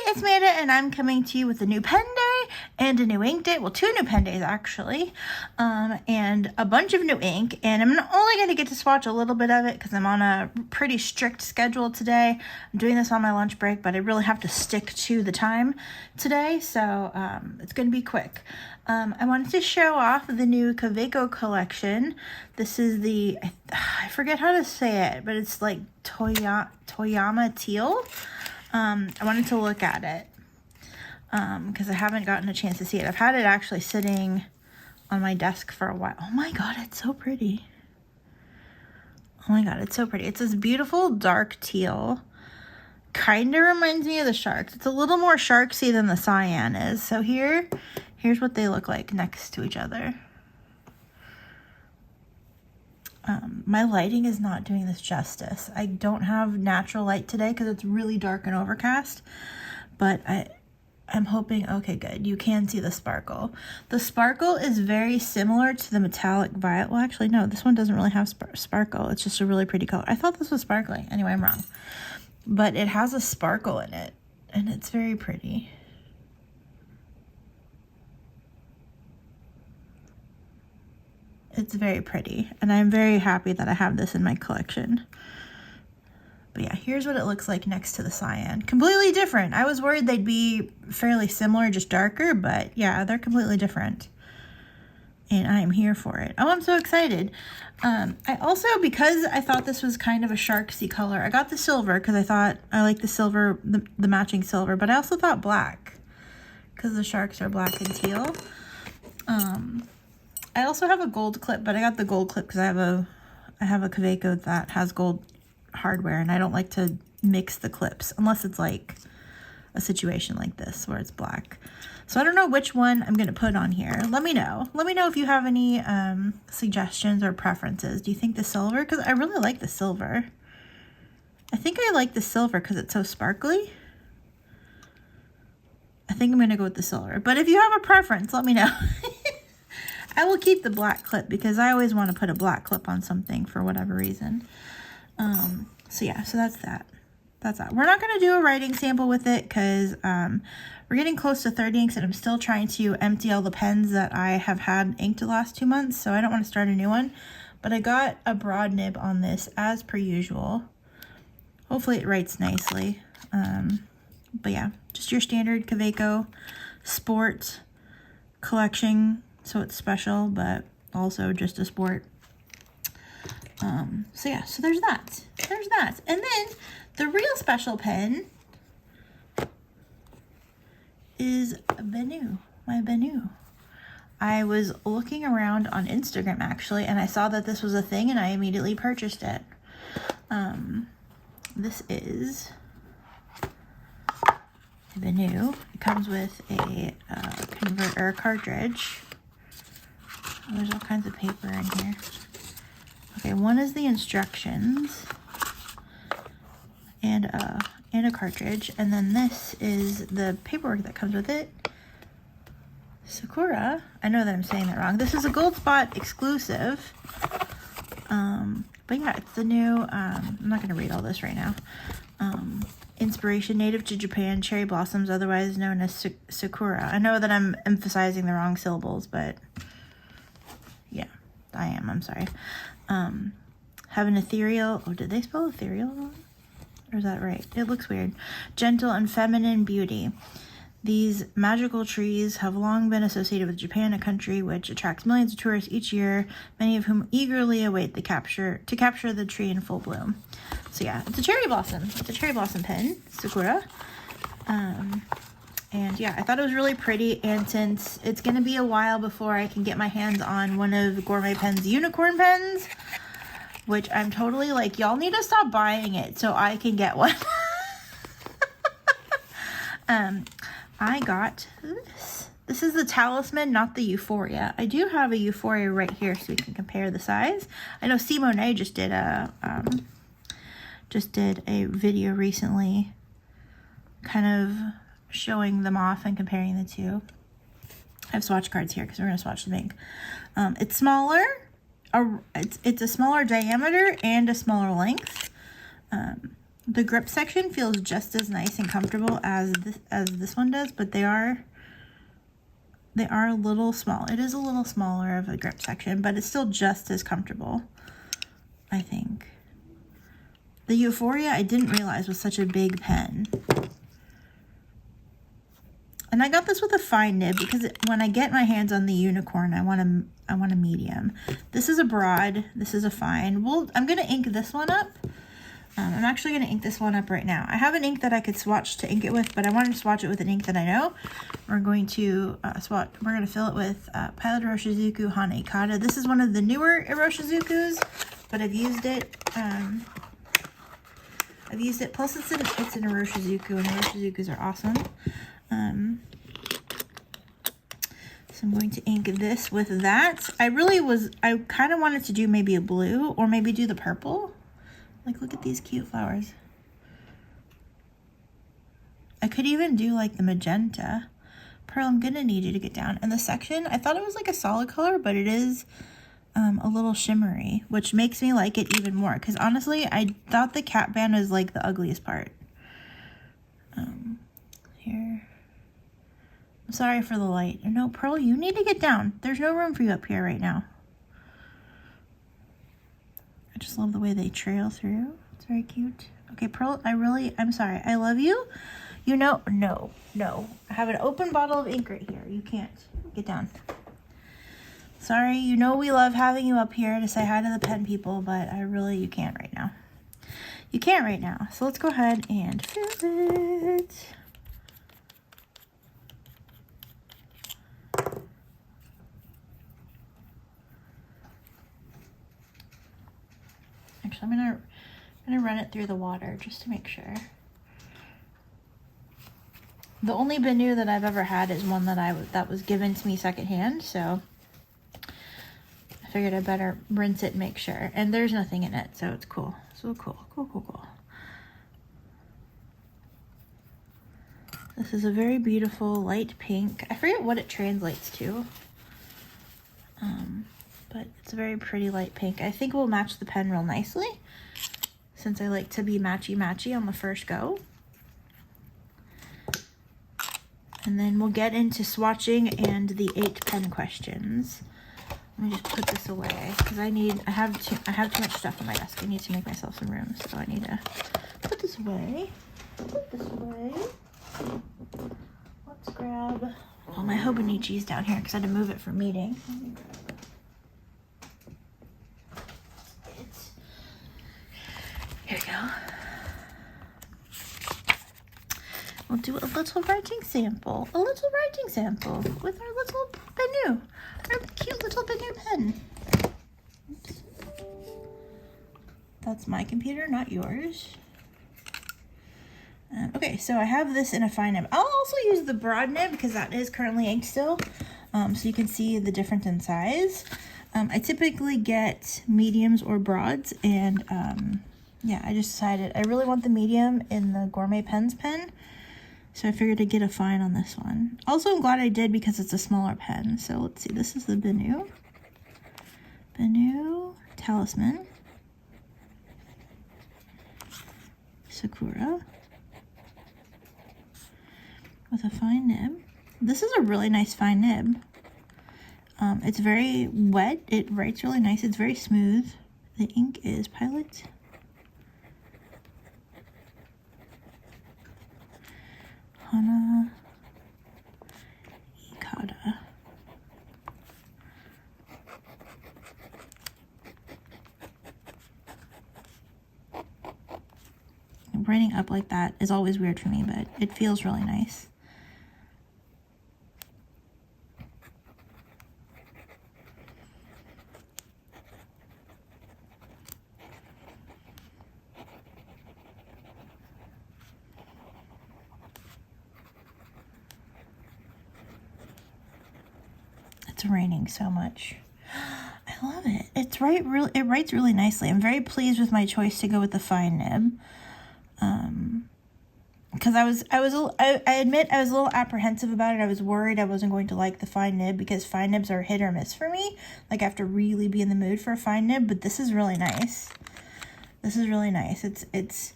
it's Amanda, and I'm coming to you with a new pen day and a new ink day. Well, 2 new pen days, actually, and a bunch of new ink. And I'm only going to get to swatch a little bit of it because I'm on a pretty strict schedule today. I'm doing this on my lunch break, but I really have to stick to the time today, so it's going to be quick. I wanted to show off the new Kaweco collection. This is the, I forget how to say it, but it's like Toyama Teal. I wanted to look at it because I haven't gotten a chance to see it. I've had it actually sitting on my desk for a while. Oh my god, it's so pretty. Oh my god, it's so pretty. It's this beautiful dark teal. Kind of reminds me of the sharks. It's a little more sharksy than the cyan is. So here's what they look like next to each other. My lighting is not doing this justice. I don't have natural light today because it's really dark and overcast, but I'm hoping, okay, good. You can see the sparkle. The sparkle is very similar to the metallic violet. Well, actually, no, this one doesn't really have sparkle. It's just a really pretty color. I thought this was sparkling. Anyway, I'm wrong. But it has a sparkle in it, and it's very pretty. It's very pretty, and I'm very happy that I have this in my collection. But yeah, here's what it looks like next to the cyan. Completely different. I was worried they'd be fairly similar, just darker, but yeah, they're completely different. And I am here for it. Oh, I'm so excited. I also, because I thought this was kind of a sharksy color, I got the silver because I thought I like the silver, the matching silver, but I also thought black because the sharks are black and teal. I also have a gold clip, but I got the gold clip because I have a Kaweco that has gold hardware, and I don't like to mix the clips unless it's like a situation like this where it's black. So I don't know which one I'm going to put on here. Let me know. Let me know if you have any suggestions or preferences. Do you think the silver? Because I really like the silver. I think I like the silver because it's so sparkly. I think I'm going to go with the silver. But if you have a preference, let me know. I will keep the black clip because I always want to put a black clip on something for whatever reason. So yeah, so that's that. That's that. We're not going to do a writing sample with it because we're getting close to 30 inks and I'm still trying to empty all the pens that I have had inked the last 2 months, so I don't want to start a new one. But I got a broad nib on this as per usual. Hopefully it writes nicely. But yeah, just your standard Kaweco sport collection. So it's special, but also just a sport. So yeah, so there's that. There's that. And then the real special pen is BENU, my BENU. I was looking around on Instagram actually, and I saw that this was a thing, and I immediately purchased it. This is BENU. It comes with a converter cartridge. Oh, there's all kinds of paper in here. Okay, one is the instructions and a cartridge, and then this is the paperwork that comes with it. Sakura. I know that I'm saying that wrong. This is a Goldspot exclusive. But yeah, it's the new, I'm not going to read all this right now. Inspiration native to Japan, cherry blossoms, otherwise known as Sakura. I know that I'm emphasizing the wrong syllables, but yeah, I am. I'm sorry. Have an ethereal, oh, did they spell ethereal wrong? Or is that right? It looks weird. Gentle and feminine beauty. These magical trees have long been associated with Japan, a country which attracts millions of tourists each year, many of whom eagerly await to capture the tree in full bloom. So yeah, it's a cherry blossom. It's a cherry blossom pen, Sakura. And yeah, I thought it was really pretty, and since it's going to be a while before I can get my hands on one of Gourmet Pen's unicorn pens, which I'm totally like, y'all need to stop buying it so I can get one. I got this. This is the Talisman, not the Euphoria. I do have a Euphoria right here so we can compare the size. I know Simone just did a video recently kind of showing them off and comparing the two. I have swatch cards here because we're going to swatch the ink. It's smaller. It's a smaller diameter and a smaller length. The grip section feels just as nice and comfortable as this one does, but they are a little small. It is a little smaller of a grip section, but it's still just as comfortable, I think. The Euphoria I didn't realize was such a big pen. And I got this with a fine nib because when I get my hands on the unicorn, I want a medium. This is a broad. This is a fine. I'm going to ink this one up. I'm actually going to ink this one up right now. I have an ink that I could swatch to ink it with, but I wanted to swatch it with an ink that I know. We're going to we're going to fill it with Pilot Iroshizuku Hana Ikata. This is one of the newer Iroshizukus, but I've used it. Plus it's an Iroshizuku, and Iroshizukus are awesome. So I'm going to ink this with that. I kind of wanted to do maybe a blue or maybe do the purple. Like, look at these cute flowers. I could even do like the magenta. Pearl, I'm gonna need you to get down. And the section, I thought it was like a solid color, but it is a little shimmery, which makes me like it even more. Because honestly, I thought the cap band was like the ugliest part. Here. I'm sorry for the light. No, Pearl, you need to get down. There's no room for you up here right now. I just love the way they trail through. It's very cute. Okay, Pearl, I'm sorry. I love you. You know, no. I have an open bottle of ink right here. You can't. Get down. Sorry, you know we love having you up here to say hi to the pen people, but you can't right now. You can't right now. So let's go ahead and fill it. Actually, I'm gonna run it through the water just to make sure. The only BENU that I've ever had is one that was given to me secondhand, so I figured I better rinse it and make sure. And there's nothing in it, so it's cool. So cool. This is a very beautiful light pink. I forget what it translates to. But it's a very pretty light pink. I think we'll match the pen real nicely since I like to be matchy-matchy on the first go. And then we'll get into swatching and the 8 pen questions. Let me just put this away because I have too much stuff on my desk. I need to make myself some room, so I need to put this away. Let's grab all my Hobonichi's down here because I had to move it for meeting. Here we go. We'll do a little writing sample. With our little BENU. Our cute little BENU pen. Oops. That's my computer, not yours. Okay, so I have this in a fine nib. I'll also use the broad nib because that is currently inked still. So you can see the difference in size. I typically get mediums or broads, and yeah, I just decided I really want the medium in the Gourmet Pens pen. So I figured I'd get a fine on this one. Also, I'm glad I did because it's a smaller pen. So let's see, this is the BENU. BENU Talisman. Sakura. With a fine nib. This is a really nice fine nib. It's very wet. It writes really nice. It's very smooth. The ink is Pilot. Hana Ikata. Writing up like that is always weird for me, but it feels really nice. It's raining so much. I love it. It writes really nicely. I'm very pleased with my choice to go with the fine nib. Because I admit I was a little apprehensive about it. I was worried I wasn't going to like the fine nib because fine nibs are hit or miss for me. Like, I have to really be in the mood for a fine nib, but this is really nice. It's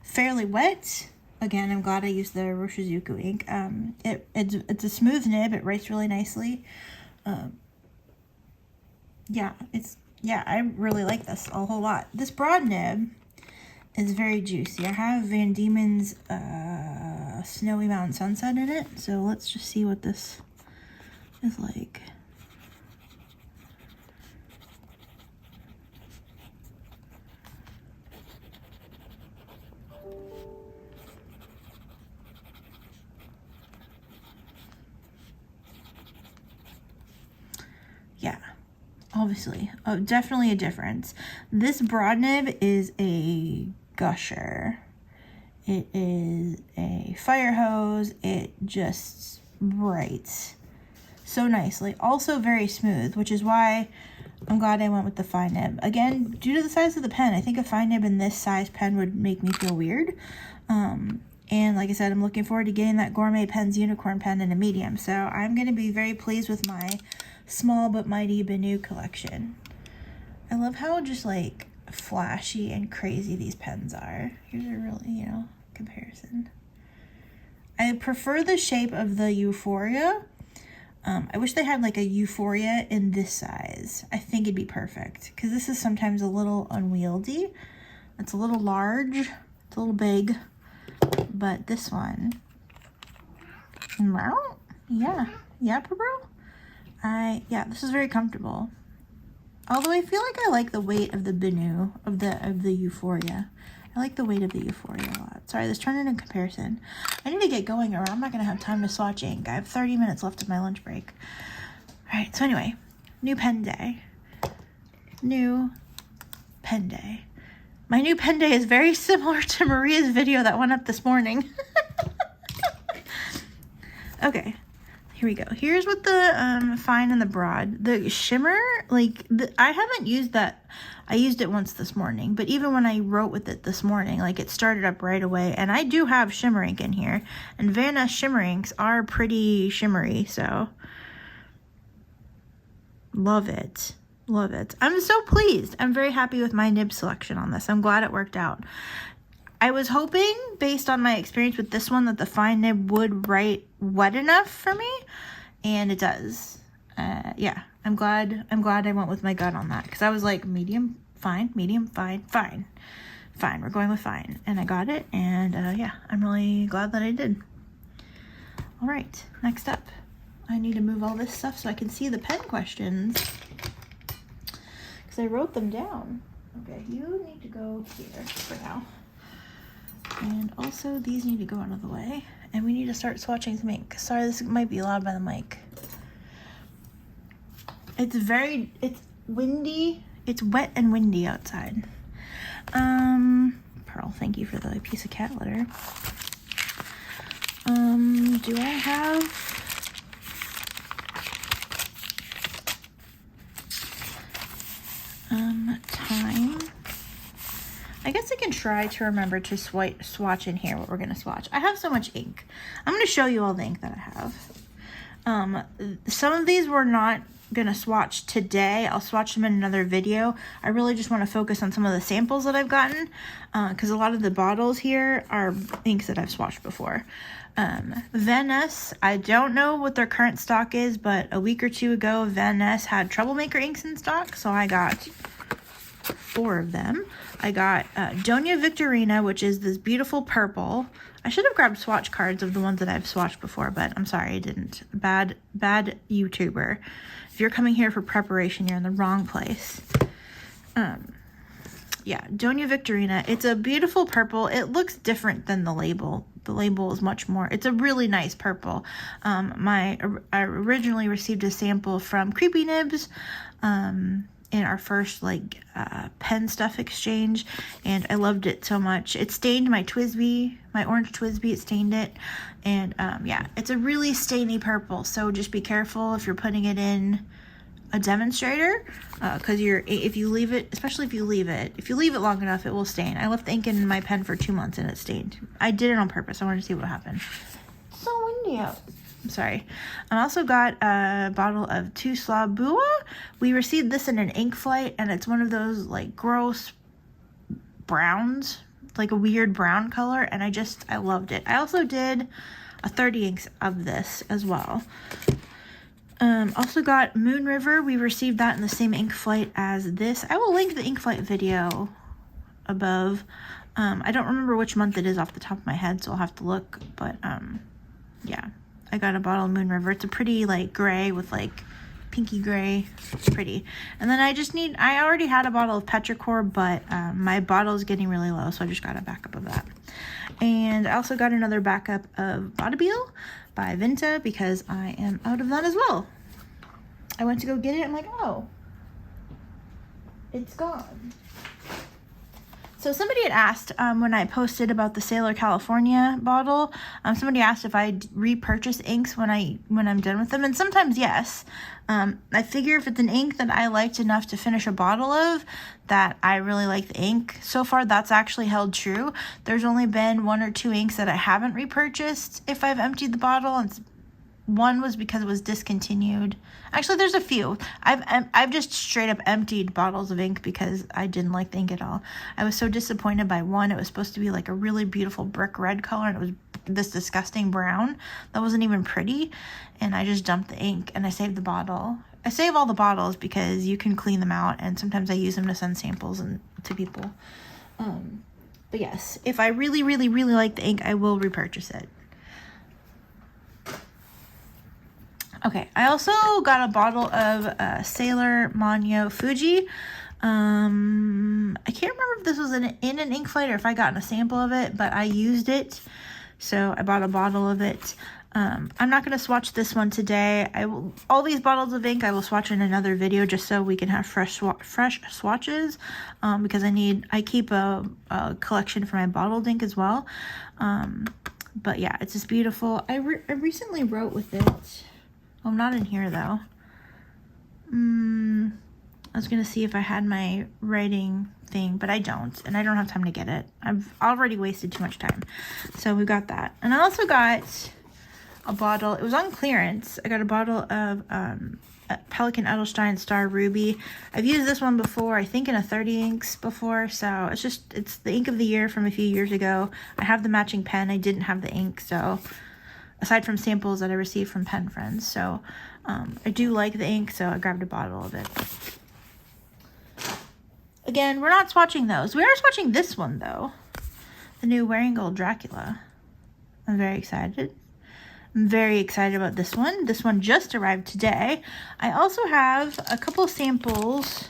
fairly wet. Again, I'm glad I used the Roshizuku ink. It's a smooth nib. It writes really nicely. Yeah, I really like this a whole lot. This broad nib is very juicy. I have Van Diemen's Snowy Mountain Sunset in it, so let's just see what this is like. Yeah, obviously, definitely a difference. This broad nib is a gusher. It is a fire hose. It just writes so nicely. Also very smooth, which is why I'm glad I went with the fine nib. Again, due to the size of the pen, I think a fine nib in this size pen would make me feel weird. And like I said, I'm looking forward to getting that Gourmet Pens Unicorn pen in a medium. So I'm going to be very pleased with my small but mighty BENU collection. I love how just like flashy and crazy these pens are. Here's a really, comparison. I prefer the shape of the Euphoria. I wish they had like a Euphoria in this size. I think it'd be perfect because this is sometimes a little unwieldy. It's a little large. It's a little big. But this one, yeah, bro. This is very comfortable. Although I feel like I like the weight of the BENU, of the Euphoria. I like the weight of the Euphoria a lot. Sorry, this turned into a comparison. I need to get going or I'm not going to have time to swatch ink. I have 30 minutes left of my lunch break. All right, so anyway, new pen day. New pen day. My new pen day is very similar to Maria's video that went up this morning. Okay, here we go. Here's what the fine and the broad. The shimmer, I haven't used that. I used it once this morning, but even when I wrote with it this morning, it started up right away. And I do have shimmer ink in here. And Van Ness shimmer inks are pretty shimmery, so love it. Love it. I'm so pleased. I'm very happy with my nib selection on this. I'm glad it worked out. I was hoping, based on my experience with this one, that the fine nib would write wet enough for me, and it does. Yeah, I'm glad I went with my gut on that, because I was like, medium, fine, medium, fine, fine. Fine, we're going with fine. And I got it, and yeah, I'm really glad that I did. All right, next up, I need to move all this stuff so I can see the pen questions. I wrote them down. Okay, you need to go here for now. And also these need to go out of the way. And we need to start swatching some ink. Sorry, this might be loud by the mic. It's windy. It's wet and windy outside. Pearl, thank you for the piece of cat litter. Do I have... time. I guess I can try to remember to swatch in here what we're going to swatch. I have so much ink. I'm going to show you all the ink that I have. Some of these we're not going to swatch today. I'll swatch them in another video. I really just want to focus on some of the samples that I've gotten, because a lot of the bottles here are inks that I've swatched before. Van Ness, I don't know what their current stock is, but a week or two ago, Van Ness had Troublemaker inks in stock, so I got 4 of them. I got Doña Victorina, which is this beautiful purple. I should have grabbed swatch cards of the ones that I've swatched before, but I'm sorry I didn't. Bad YouTuber. If you're coming here for preparation, you're in the wrong place. Yeah, Doña Victorina. It's a beautiful purple. It looks different than the label. The label is much more, it's a really nice purple. I originally received a sample from Creepy Nibs in our first pen stuff exchange, and I loved it so much. It stained my TWSBI, my orange TWSBI, it stained it, and yeah, it's a really stainy purple, so just be careful if you're putting it in a demonstrator, because if you leave it, especially if you leave it long enough, it will stain. I left the ink in my pen for 2 months and it stained. I did it on purpose. I wanted to see what happened. It's so windy out. I'm sorry. I also got a bottle of Tuslabua. We received this in an ink flight, and it's one of those gross browns, like a weird brown color, and I loved it. I also did a 30 inks of this as well. Also got Moon River. We received that in the same ink flight as this. I will link the ink flight video above. I don't remember which month it is off the top of my head, so I'll have to look, but yeah, I got a bottle of Moon River. It's a pretty like gray with like pinky gray. It's pretty. And then I already had a bottle of Petrichor, but my bottle is getting really low, so I just got a backup of that. And I also got another backup of Vaudeville by Vinta because I am out of that as well. I went to go get it. I'm like, oh, it's gone. So somebody had asked when I posted about the Sailor California bottle, somebody asked if I'd repurchase inks when I'm done with them, and sometimes yes. I figure if it's an ink that I liked enough to finish a bottle of, that I really like the ink. So far, that's actually held true. There's only been 1 or 2 inks that I haven't repurchased if I've emptied the bottle, and one was because it was discontinued. Actually, there's a few. I've just straight up emptied bottles of ink because I didn't like the ink at all. I was so disappointed by one. It was supposed to be like a really beautiful brick red color, and it was this disgusting brown that wasn't even pretty. And I just dumped the ink and I saved the bottle. I save all the bottles because you can clean them out, and sometimes I use them to send samples to people. But yes, if I really, really, really like the ink, I will repurchase it. Okay, I also got a bottle of Sailor Manyo Fuji. I can't remember if this was in an ink flight or if I got a sample of it, but I used it, so I bought a bottle of it. I'm not going to swatch this one today. All these bottles of ink I will swatch in another video just so we can have fresh swatches, because I keep a collection for my bottled ink as well. But yeah, it's just beautiful. I recently wrote with it. Oh, not in here though. I was going to see if I had my writing thing, but I don't, and I don't have time to get it. I've already wasted too much time. So we got that. And I also got a bottle. It was on clearance. I got a bottle of Pelikan Edelstein Star Ruby. I've used this one before, I think in a 30 inks before, so it's the ink of the year from a few years ago. I have the matching pen. I didn't have the ink, so aside from samples that I received from pen friends. So I do like the ink, so I grabbed a bottle of it. Again, we're not swatching those. We are swatching this one though, the new Wearingeul Dracula. I'm very excited. I'm very excited about this one. This one just arrived today. I also have a couple samples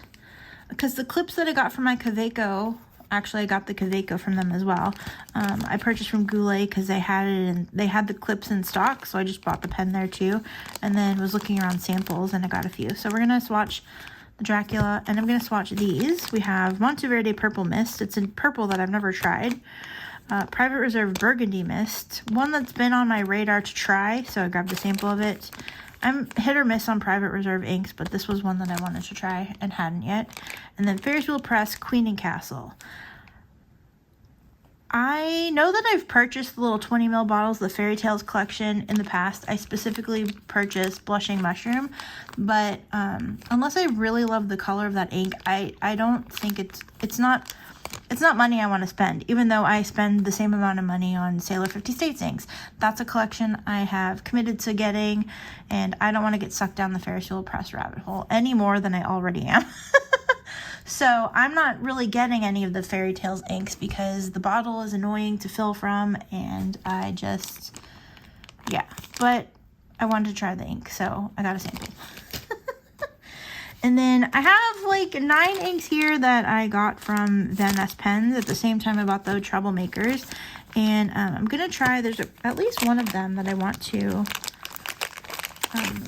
because the clips that I got from my Kaweco, actually I got the Kaweco from them as well. I purchased from Goulet because they had it and they had the clips in stock, so I just bought the pen there too, and then was looking around samples and I got a few. So we're gonna swatch the Dracula, and I'm gonna swatch these. We have Monteverde Purple Mist. It's in purple that I've never tried. Private Reserve Burgundy Mist, one that's been on my radar to try, so I grabbed a sample of it. I'm hit or miss on Private Reserve inks, but this was one that I wanted to try and hadn't yet. And then Ferris Press Queen and Castle. I know that I've purchased the little 20 ml bottles, the Fairy Tales collection in the past. I specifically purchased Blushing Mushroom, but unless I really love the color of that ink, I don't think it's not money I want to spend, even though I spend the same amount of money on Sailor 50 States inks. That's a collection I have committed to getting, and I don't want to get sucked down the Ferris Press rabbit hole any more than I already am. So I'm not really getting any of the Fairy Tales inks because the bottle is annoying to fill from, and I just, yeah. But I wanted to try the ink, so I got a sample. And then I have like 9 inks here that I got from Van Ness Pens at the same time I bought the Troublemakers. And I'm going to try, there's at least one of them that I want to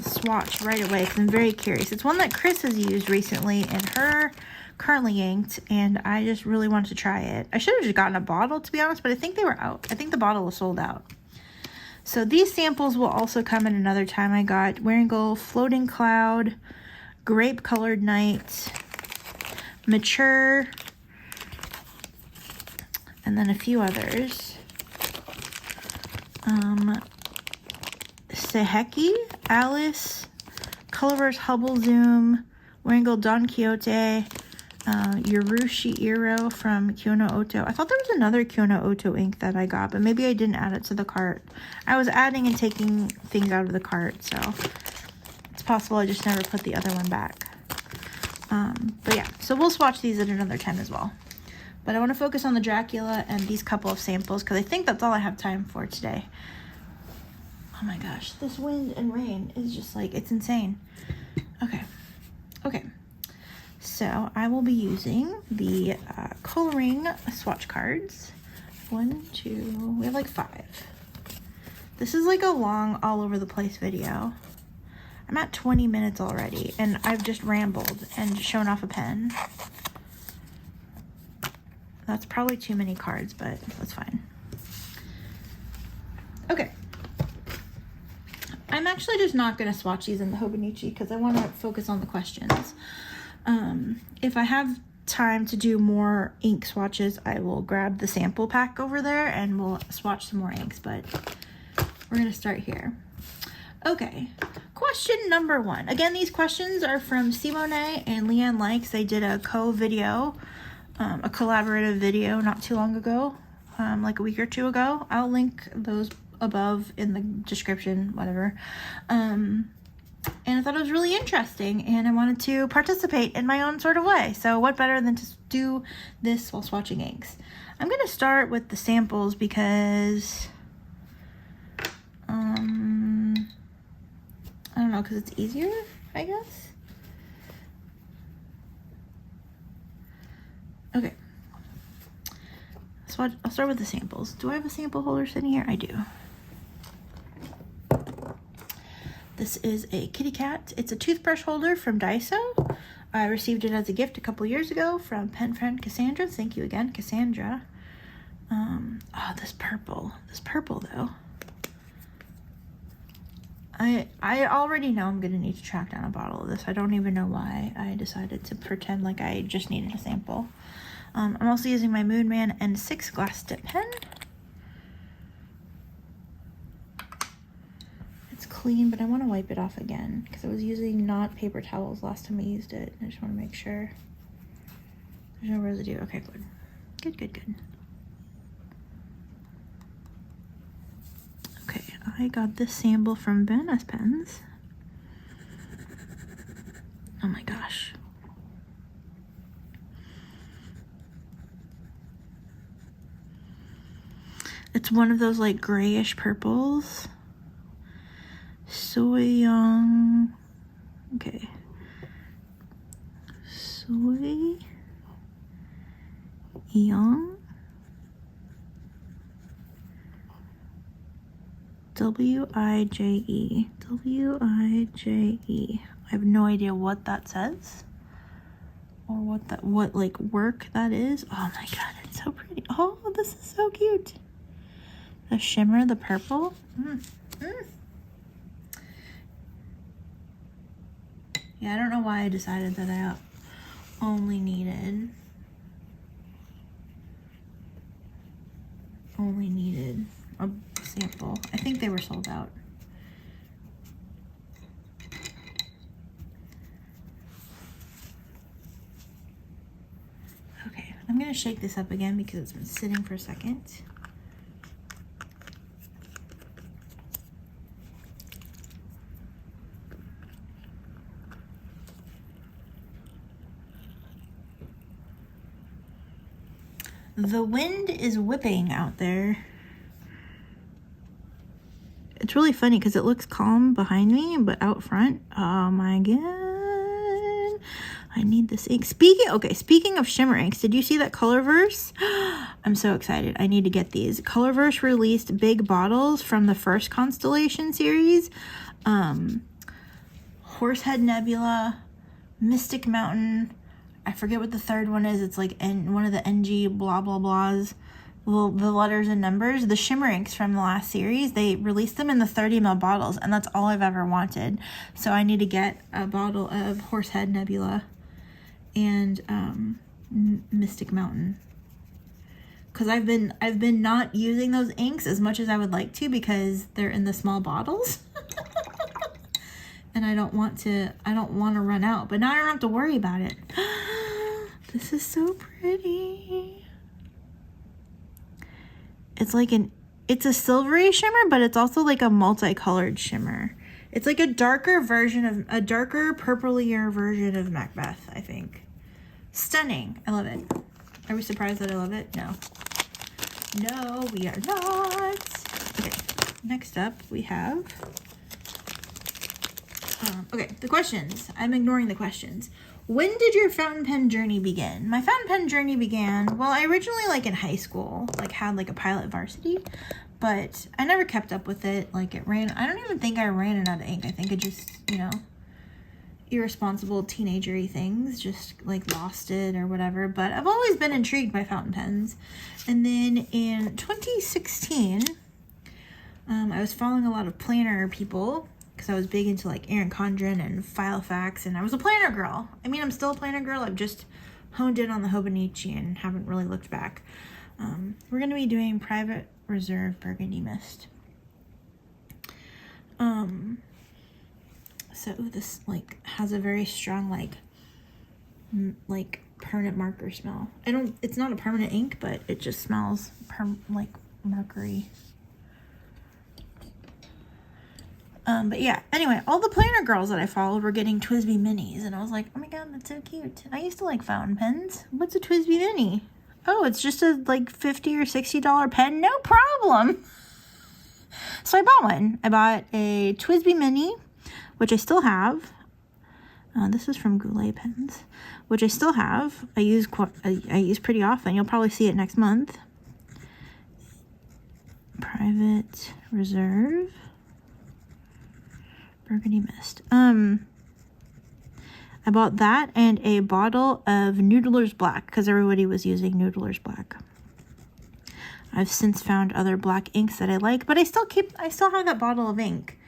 swatch right away because I'm very curious. It's one that Chris has used recently and her currently inked, and I just really wanted to try it. I should have just gotten a bottle, to be honest, but I think they were out. I think the bottle was sold out. So these samples will also come in another time. I got Wearingeul Floating Cloud, Grape Colored Night, Mature, and then a few others. Seheki, Alice, Colorverse Hubble Zoom, Wearingeul Don Quixote, Iro from Kyono Oto. I thought there was another Kyono Oto ink that I got, but maybe I didn't add it to the cart. I was adding and taking things out of the cart, so it's possible I just never put the other one back. But yeah, so we'll swatch these at another time as well. But I want to focus on the Dracula and these couple of samples because I think that's all I have time for today. Oh my gosh, this wind and rain is just like, it's insane. Okay. So I will be using the coloring swatch cards. 1, 2, we have like 5. This is like a long all over the place video. I'm at 20 minutes already and I've just rambled and shown off a pen. That's probably too many cards, but that's fine. Okay. I'm actually just not going to swatch these in the Hobonichi because I want to focus on the questions. If I have time to do more ink swatches, I will grab the sample pack over there and we'll swatch some more inks, but we're going to start here. Okay, question number 1. Again, these questions are from Simone and Leanne Likes. They did a co-video, a collaborative video not too long ago, like a week or 2 ago. I'll link those above in the description, whatever. And I thought it was really interesting and I wanted to participate in my own sort of way. So what better than to do this while swatching inks? I'm going to start with the samples because, I don't know, because it's easier, I guess. Okay. So I'll start with the samples. Do I have a sample holder sitting here? I do. This is a kitty cat. It's a toothbrush holder from Daiso. I received it as a gift a couple years ago from pen friend Cassandra. Thank you again, Cassandra. Oh, this purple though. I already know I'm gonna need to track down a bottle of this. I don't even know why I decided to pretend like I just needed a sample. I'm also using my Moon Man N6 glass dip pen. Clean, but I want to wipe it off again because I was using not paper towels last time I used it. I just want to make sure there's no residue. Okay, good. Okay, I got this sample from BENU pens. Oh my gosh. It's one of those like grayish purples. Soyeongwije. Okay. Soyeongwije. W-I-J-E. W-I-J-E. I have no idea what that says. Or what like work that is. Oh my god, it's so pretty. Oh, this is so cute. The shimmer, the purple. Yeah, I don't know why I decided that I only needed a sample. I think they were sold out. Okay, I'm gonna shake this up again because it's been sitting for a second. The wind is whipping out there. It's really funny because it looks calm behind me, but out front, oh my god, I need this ink. Speaking of shimmer inks, did you see that Colorverse? I'm so excited. I need to get these. Colorverse released big bottles from the first Constellation series. Horsehead Nebula, Mystic Mountain, I forget what the third one is. It's like one of the NG blah blah blahs, the letters and numbers. The shimmer inks from the last series, they released them in the 30 ml bottles, and that's all I've ever wanted. So I need to get a bottle of Horsehead Nebula and Mystic Mountain, because I've been not using those inks as much as I would like to because they're in the small bottles. And I don't want to run out, but now I don't have to worry about it. This is so pretty. It's like it's a silvery shimmer, but it's also like a multicolored shimmer. It's like a darker purplier version of Macbeth, I think. Stunning. I love it. Are we surprised that I love it? No. No, we are not. Okay, next up we have... okay, the questions. I'm ignoring the questions. When did your fountain pen journey begin? My fountain pen journey began, well, I originally, like, in high school, like, had, like, a pilot varsity, but I never kept up with it. Like, it ran, I don't even think I ran out of ink. I think it just, you know, irresponsible teenager-y things, just, like, lost it or whatever, but I've always been intrigued by fountain pens. And then in 2016, I was following a lot of planner people, because I was big into like Erin Condren and Filofax, and I was a planner girl. I mean, I'm still a planner girl. I've just honed in on the Hobonichi and haven't really looked back. We're going to be doing Private Reserve Burgundy Mist. So this like has a very strong like permanent marker smell. It's not a permanent ink, but it just smells like mercury. But yeah, anyway, all the planner girls that I followed were getting TWSBI minis, and I was like, oh my god, that's so cute. I used to like fountain pens. What's a TWSBI mini? Oh, it's just a like $50 or $60 pen, no problem. So I bought one. I bought a TWSBI mini, which I still have. This is from Goulet Pens, which I still have. I use pretty often. You'll probably see it next month. Private Reserve Burgundy Mist. I bought that and a bottle of Noodler's Black because everybody was using Noodler's Black. I've since found other black inks that I like, but I still have that bottle of ink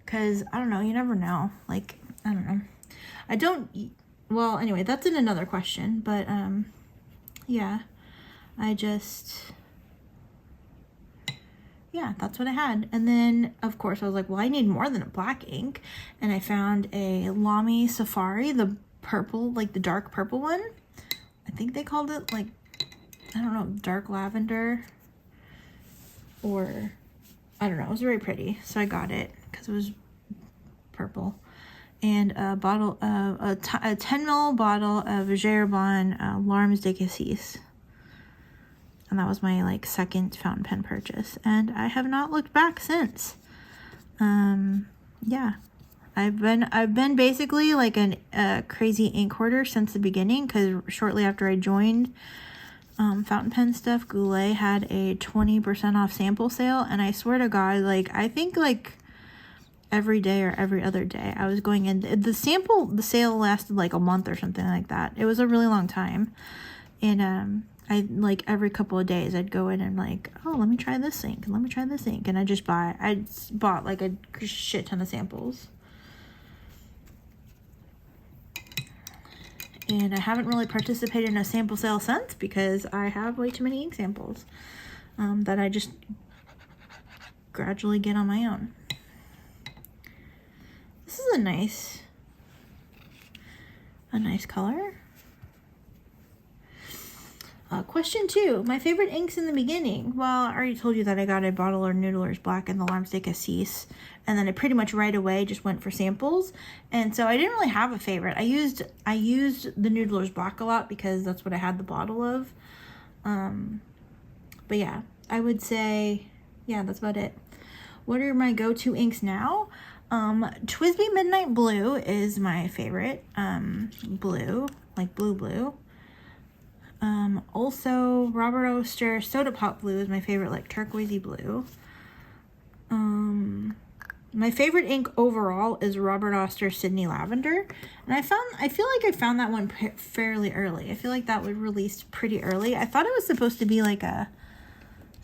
because I don't know, you never know. Like, I don't know. Well, anyway, that's in another question, but yeah, yeah, that's what I had. And then, of course, I was like, well, I need more than a black ink. And I found a Lamy Safari, the purple, like the dark purple one. I think they called it, like, I don't know, dark lavender. Or, I don't know, it was very pretty. So I got it because it was purple. And a bottle of, a 10 ml bottle of Gerabon Larmes de Cassis. And that was my like second fountain pen purchase, and I have not looked back since. Yeah, I've been basically like a crazy ink hoarder since the beginning, because shortly after I joined fountain pen stuff, Goulet had a 20% off sample sale, and I swear to God, like I think like every day or every other day I was going in. The sale lasted like a month or something like that. It was a really long time, and I like every couple of days I'd go in and like, oh, let me try this ink, and let me try this ink, and I bought like a shit ton of samples. And I haven't really participated in a sample sale since because I have way too many ink samples that I just gradually get on my own. This is a nice color. Question 2. My favorite inks in the beginning. Well, I already told you that I got a bottle of Noodler's Black and the Larmes de Cassis, and then I pretty much right away just went for samples, and so I didn't really have a favorite. I used the Noodler's Black a lot because that's what I had the bottle of. But yeah, I would say, yeah, that's about it. What are my go-to inks now? TWSBI Midnight Blue is my favorite. Blue, like blue. Also Robert Oster Soda Pop Blue is my favorite, like turquoisey blue. My favorite ink overall is Robert Oster Sydney Lavender, and I feel like I found that one fairly early. I feel like that was released pretty early. I thought it was supposed to be like a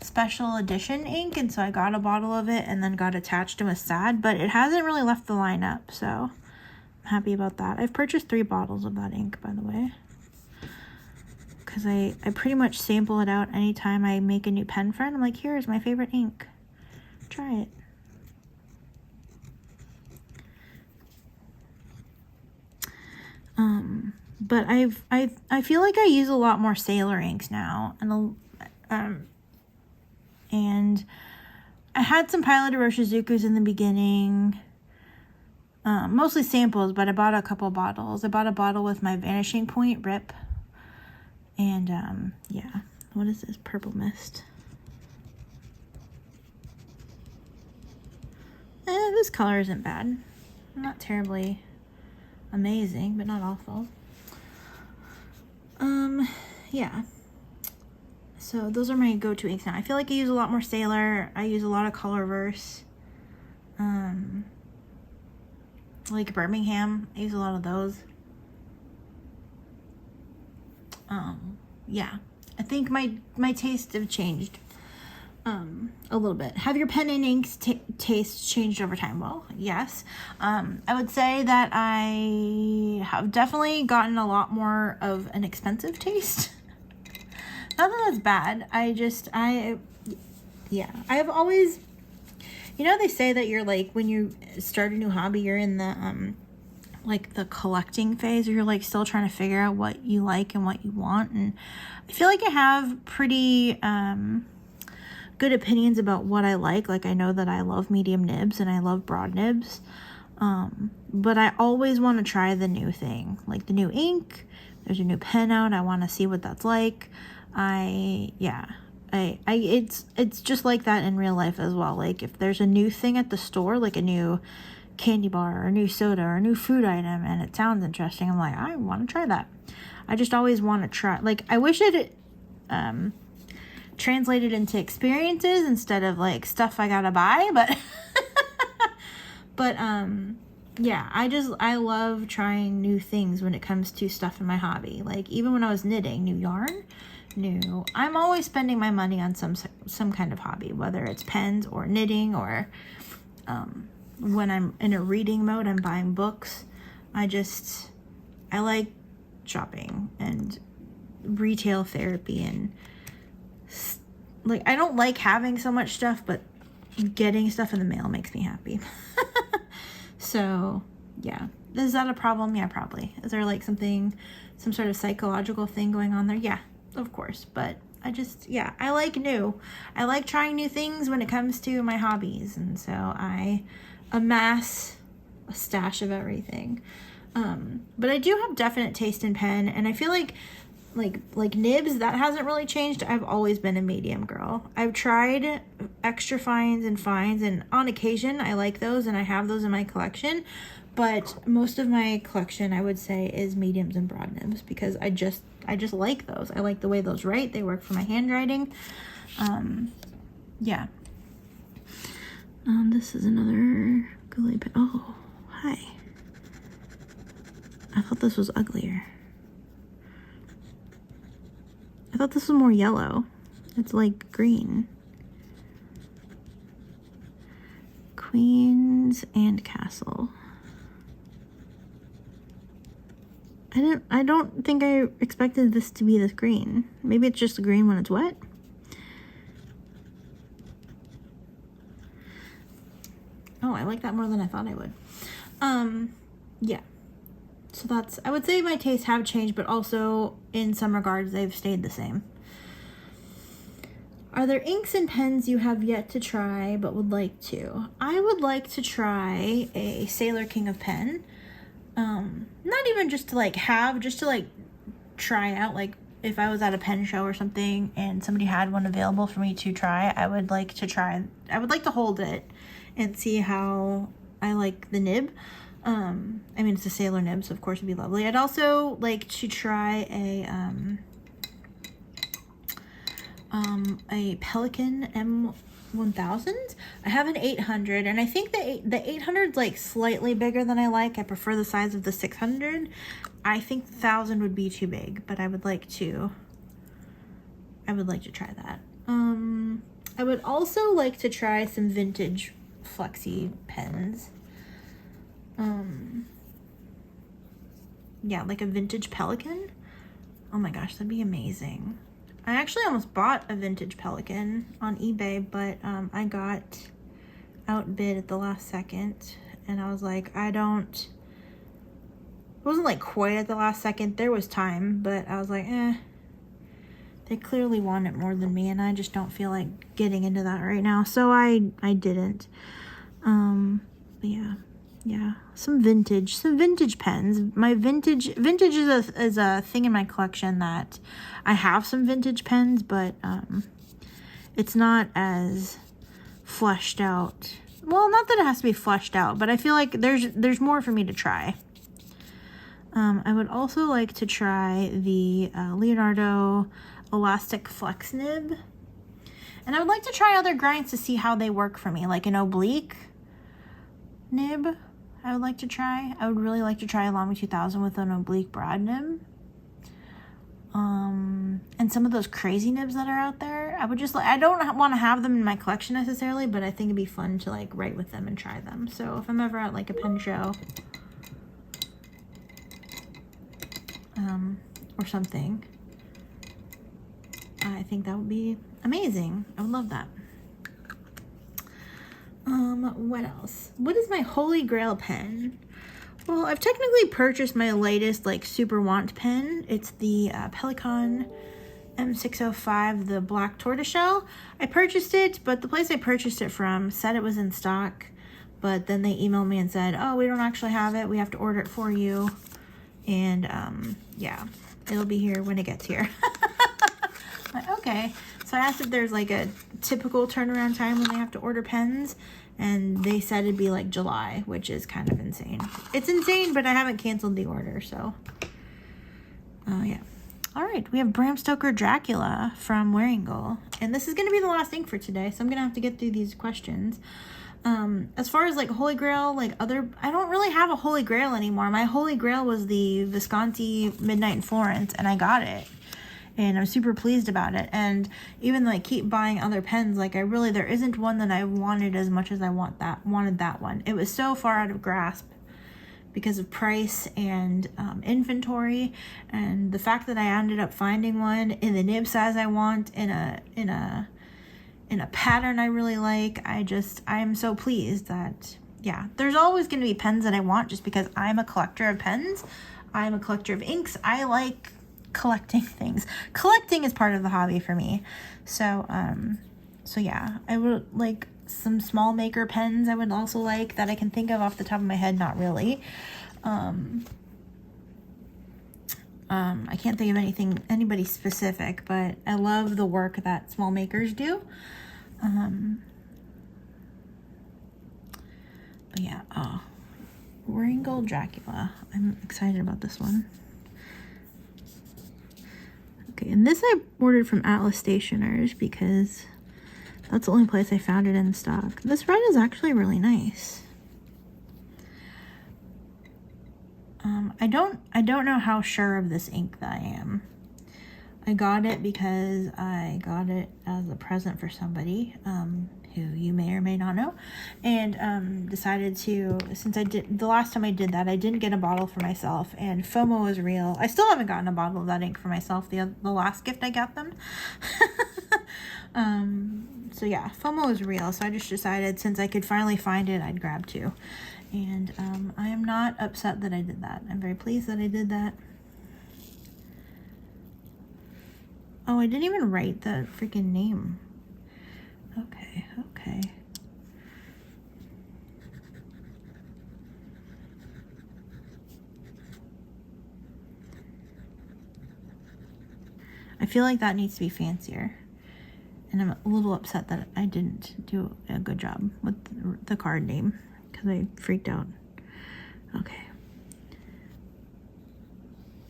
special edition ink, and so I got a bottle of it and then got attached to a sad, but it hasn't really left the lineup, so I'm happy about that. I've purchased 3 bottles of that ink, by the way, because I pretty much sample it out anytime I make a new pen friend. I'm like, here's my favorite ink. Try it. but I feel like I use a lot more Sailor inks now, and I had some Pilot Iroshizukus in the beginning, mostly samples, but I bought a couple bottles. I bought a bottle with my Vanishing Point Rip, and yeah, what is this? Purple Mist. This color isn't bad. Not terribly amazing, but not awful. Yeah. So those are my go-to inks now. I feel like I use a lot more Sailor. I use a lot of Colorverse. Like Birmingham, I use a lot of those. Yeah. I think my tastes have changed a little bit. Have your pen and inks tastes changed over time? Well, yes. I would say that I have definitely gotten a lot more of an expensive taste. Not that that's bad. Yeah. I have always, they say that you're like, when you start a new hobby, you're in the, like the collecting phase, or you're like still trying to figure out what you like and what you want. And I feel like I have pretty, good opinions about what I like. Like I know that I love medium nibs and I love broad nibs. But I always want to try the new thing, like the new ink. There's a new pen out. I want to see what that's like. It's just like that in real life as well. Like if there's a new thing at the store, like a new candy bar or a new soda or a new food item, and it sounds interesting, I'm like, I want to try that. I just always want to try. Like I wish it translated into experiences instead of like stuff I gotta buy, but yeah, I love trying new things when it comes to stuff in my hobby. Like even when I was knitting, new yarn, I'm always spending my money on some kind of hobby, whether it's pens or knitting, or when I'm in a reading mode, I'm buying books. I like shopping and retail therapy, and like I don't like having so much stuff, but getting stuff in the mail makes me happy. So yeah, is that a problem? Yeah, probably. Is there like some sort of psychological thing going on there? Yeah, of course. But I like new. I like trying new things when it comes to my hobbies, and so I amass a stash of everything. But I do have definite taste in pen, and I feel like nibs, that hasn't really changed. I've always been a medium girl. I've tried extra fines and fines, and on occasion I like those, and I have those in my collection. But most of my collection, I would say, is mediums and broad nibs, because I just like those. I like the way those write. They work for my handwriting. Yeah. This is another Goulet pen. Oh, hi. I thought this was uglier. I thought this was more yellow. It's like green. Queens and Castle. I don't think I expected this to be this green. Maybe it's just green when it's wet. Oh, I like that more than I thought I would. Yeah. So I would say my tastes have changed, but also in some regards they've stayed the same. Are there inks and pens you have yet to try but would like to? I would like to try a Sailor King of Pen. Not even just to like have, just to like try out. Like if I was at a pen show or something and somebody had one available for me to try, I would like to hold it and see how I like the nib. I mean, it's a Sailor nib, so of course it'd be lovely. I'd also like to try a Pelican M1000. I have an 800, and I think the 800 is like slightly bigger than I like. I prefer the size of the 600. I think the 1000 would be too big, but I would like to try that. I would also like to try some vintage flexi pens. Yeah, like a vintage Pelican. Oh my gosh, that'd be amazing. I actually almost bought a vintage Pelican on eBay, but I got outbid at the last second, and I was like, I don't wasn't like quite at the last second. There was time, but I was like, they clearly want it more than me, and I just don't feel like getting into that right now. So I didn't. But yeah, some vintage pens. My vintage is a thing in my collection that I have some vintage pens, but it's not as fleshed out. Well, not that it has to be fleshed out, but I feel like there's more for me to try. I would also like to try the Leonardo Elastic Flex Nib. And I would like to try other grinds to see how they work for me, like an oblique nib. I would like to try. I would really like to try a Lamy 2000 with an oblique broad nib. And some of those crazy nibs that are out there. I would just like, I don't want to have them in my collection necessarily, but I think it'd be fun to like write with them and try them. So if I'm ever at like a pen show, or something, I think that would be amazing. I would love that. What else? What is my holy grail pen? Well, I've technically purchased my latest like super want pen. It's the Pelikan M605, the black tortoiseshell. I purchased it, but the place I purchased it from said it was in stock, but then they emailed me and said, oh, we don't actually have it. We have to order it for you. And yeah, it'll be here when it gets here. Like, okay. So I asked if there's like a typical turnaround time when they have to order pens, and they said it'd be like July, which is kind of insane. It's insane, but I haven't canceled the order, so yeah. All right, we have Bram Stoker Dracula from Wearingeul, and this is going to be the last ink for today, so I'm going to have to get through these questions. As far as like Holy Grail, like I don't really have a Holy Grail anymore. My Holy Grail was the Visconti Midnight in Florence, and I got it. And I'm super pleased about it. And even though I keep buying other pens, like there isn't one that I wanted as much as I wanted that one. It was so far out of grasp because of price and inventory, and the fact that I ended up finding one in the nib size I want, in a pattern I really like. I'm so pleased that, yeah, there's always going to be pens that I want just because I'm a collector of pens. I'm a collector of inks. I like collecting things. Collecting is part of the hobby for me. So yeah, I would like some small maker pens. I would also like that I can think of off the top of my head. Not really. I can't think of anybody specific, but I love the work that small makers do. But yeah, Wearingeul Dracula. I'm excited about this one. Okay, and this I ordered from Atlas Stationers because that's the only place I found it in stock. This red is actually really nice. I don't know how sure of this ink that I am. I got it because I got it as a present for somebody, who you may or may not know, and decided to, since the last time I did that, I didn't get a bottle for myself, and FOMO is real. I still haven't gotten a bottle of that ink for myself, the last gift I got them. So yeah, FOMO is real, so I just decided since I could finally find it, I'd grab two. And I am not upset that I did that. I'm very pleased that I did that. Oh, I didn't even write the freaking name. Okay. I feel like that needs to be fancier. And I'm a little upset that I didn't do a good job with the card name because I freaked out. Okay.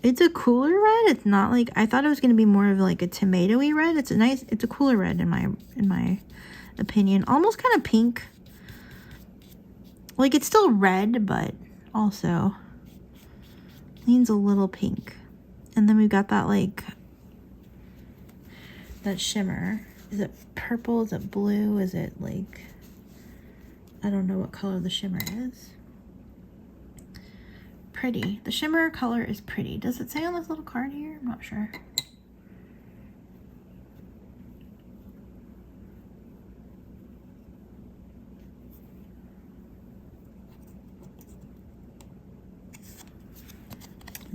It's a cooler red. It's not like, I thought it was going to be more of like a tomatoey red. It's a cooler red in my opinion. Almost kind of pink. Like it's still red, but also leans a little pink. And then we've got that like, that shimmer. Is it purple? Is it blue? Is it like, I don't know what color the shimmer is. Pretty. The shimmer color is pretty. Does it say on this little card here? I'm not sure.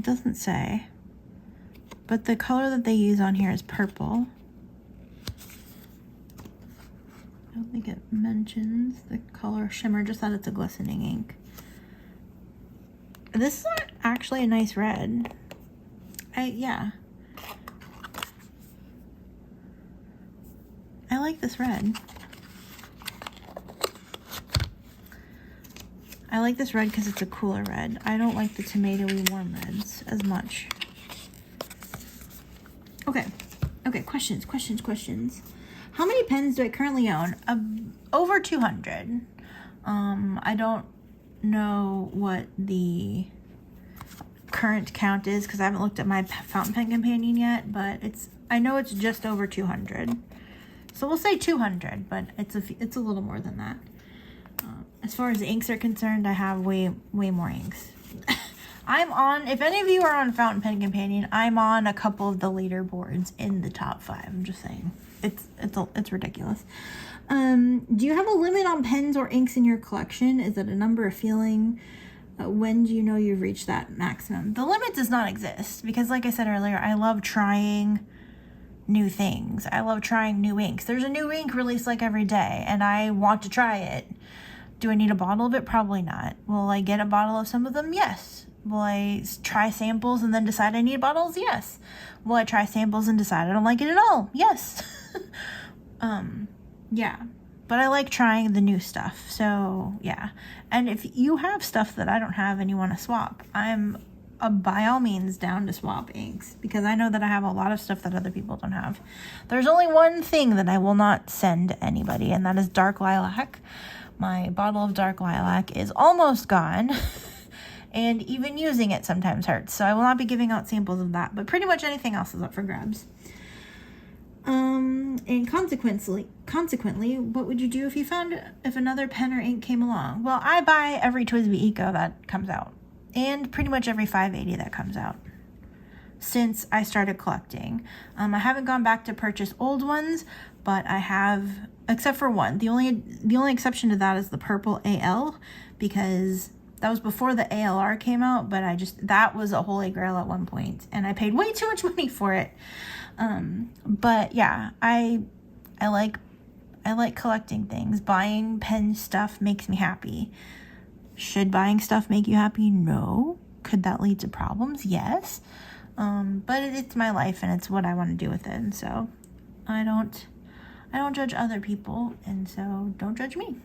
It doesn't say. But the color that they use on here is purple. I don't think it mentions the color shimmer, just that it's a glistening ink. This is actually a nice red. Yeah. I like this red. I like this red because it's a cooler red. I don't like the tomatoey warm reds as much. Okay. Okay, questions. How many pens do I currently own? Over 200. I don't know what the current count is because I haven't looked at my fountain pen companion yet, but I know it's just over 200. So we'll say 200, but it's a little more than that. As far as the inks are concerned, I have way more inks. If any of you are on Fountain Pen Companion, I'm on a couple of the leaderboards in the top 5. I'm just saying. It's ridiculous. Do you have a limit on pens or inks in your collection? Is it a number, a feeling? When do you know you've reached that maximum? The limit does not exist because, like I said earlier, I love trying new things. I love trying new inks. There's a new ink released like every day, and I want to try it. Do I need a bottle of it? Probably not. Will I get a bottle of some of them? Yes. Will I try samples and then decide I need bottles? Yes. Will I try samples and decide I don't like it at all? Yes. Yeah. But I like trying the new stuff. So, yeah. And if you have stuff that I don't have and you want to swap, I'm by all means down to swap inks because I know that I have a lot of stuff that other people don't have. There's only one thing that I will not send anybody, and that is dark lilac. My bottle of dark lilac is almost gone, and even using it sometimes hurts. So I will not be giving out samples of that, but pretty much anything else is up for grabs. And consequently, what would you do if another pen or ink came along? Well, I buy every TWSBI Eco that comes out, and pretty much every 580 that comes out since I started collecting. I haven't gone back to purchase old ones, but I have, except for one. The only exception to that is the purple AL, because that was before the ALR came out, but that was a holy grail at one point, and I paid way too much money for it. But yeah, I like collecting things. Buying pen stuff makes me happy. Should buying stuff make you happy? No. Could that lead to problems? Yes. But it's my life and it's what I want to do with it. And so I don't judge other people. And so don't judge me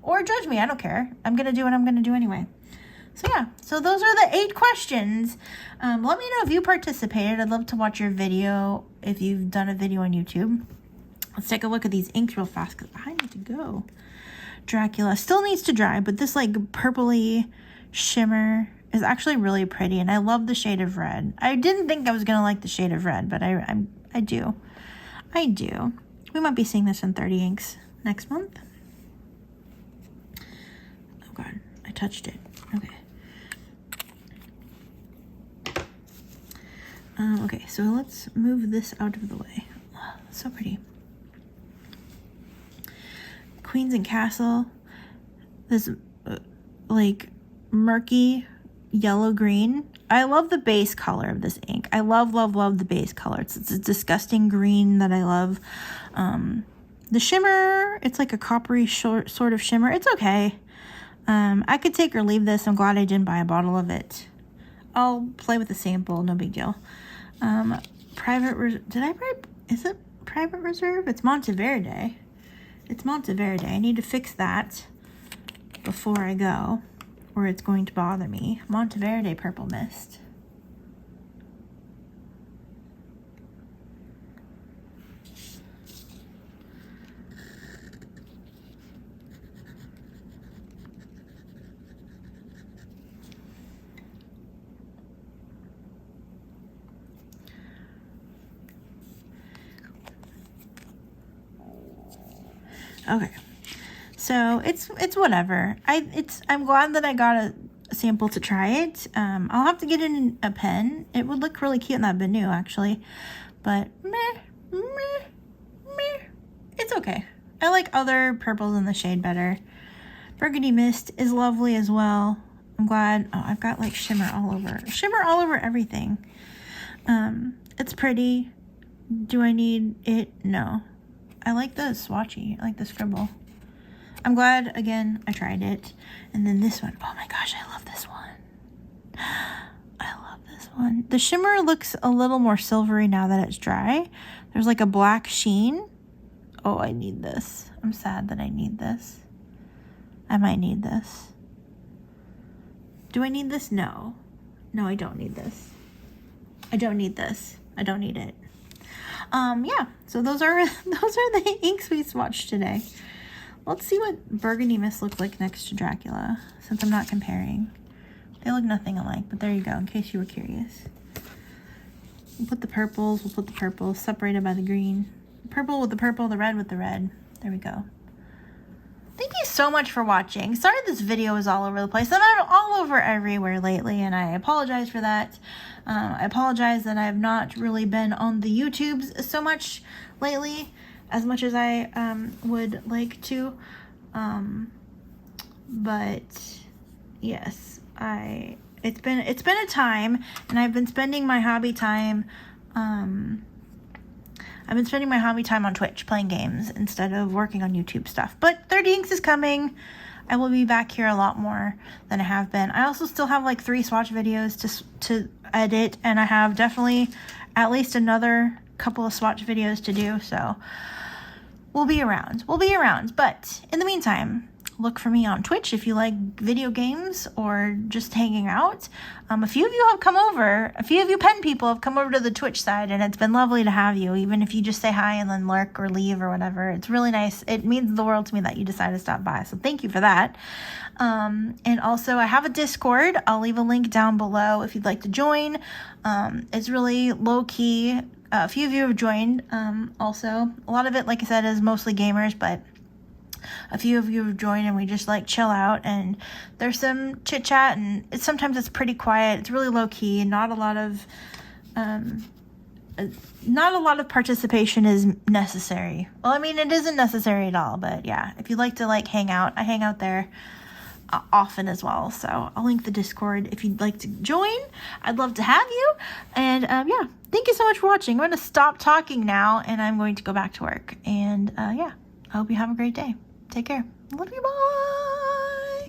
or judge me. I don't care. I'm going to do what I'm going to do anyway. So yeah, so those are the 8 questions. Let me know if you participated. I'd love to watch your video if you've done a video on YouTube. Let's take a look at these inks real fast because I need to go. Dracula still needs to dry, but this like purpley shimmer is actually really pretty, and I love the shade of red. I didn't think I was gonna like the shade of red, but I do. We might be seeing this in 30 inks next month. Oh god, I touched it. Okay. Okay, so let's move this out of the way. Oh, so pretty. Queens and Castle. This like murky yellow green. I love the base color of this ink. I love the base color. It's a disgusting green that I love. The shimmer, it's like a coppery sort of shimmer. It's okay. I could take or leave this. I'm glad I didn't buy a bottle of it. I'll play with the sample, no big deal. Is it Private Reserve? It's Monteverde. It's Monteverde. I need to fix that before I go, or it's going to bother me. Monteverde Purple Mist. Okay, so it's whatever. I'm glad that I got a sample to try it. I'll have to get in a pen. It would look really cute in that BENU actually, but meh. It's okay. I like other purples in the shade better. Burgundy Mist is lovely as well. I'm glad. Oh, I've got like shimmer all over everything. It's pretty. Do I need it? No. I like the swatchy. I like the scribble. I'm glad, again, I tried it. And then this one. Oh my gosh, I love this one. I love this one. The shimmer looks a little more silvery now that it's dry. There's like a black sheen. Oh, I need this. I'm sad that I need this. I might need this. Do I need this? No. No, I don't need this. I don't need this. I don't need it. Yeah, so those are the inks we swatched today. Let's see what Burgundy Mist looks like next to Dracula, since I'm not comparing. They look nothing alike, but there you go, in case you were curious. We'll put the purples, separated by the green. Purple with the purple, the red with the red. There we go. Thank you so much for watching. Sorry this video is all over the place. I'm all over everywhere lately, and I apologize for that. I apologize that I have not really been on the YouTubes so much lately, as much as I would like to. But yes, it's been a time, and I've been spending my hobby time. I've been spending my hobby time on Twitch playing games instead of working on YouTube stuff. But 30 Inks is coming. I will be back here a lot more than I have been. I also still have like 3 swatch videos to edit, and I have definitely at least another couple of swatch videos to do. So we'll be around. But in the meantime, look for me on Twitch if you like video games or just hanging out. A few of you pen people have come over to the Twitch side, and it's been lovely to have you, even if you just say hi and then lurk or leave or whatever. It's really nice. It means the world to me that you decided to stop by, so thank you for that. And also, I have a Discord. I'll leave a link down below if you'd like to join. It's really low-key. A few of you have joined also. A lot of it, like I said, is mostly gamers, but a few of you have joined, and we just like chill out, and there's some chit chat, and sometimes it's pretty quiet. It's really low key, and not a lot of participation is necessary. Well, I mean, it isn't necessary at all, but yeah, if you'd like to like hang out, I hang out there often as well. So I'll link the Discord if you'd like to join. I'd love to have you. And yeah, thank you so much for watching. I'm going to stop talking now, and I'm going to go back to work. And yeah, I hope you have a great day. Take care. Love you. Bye.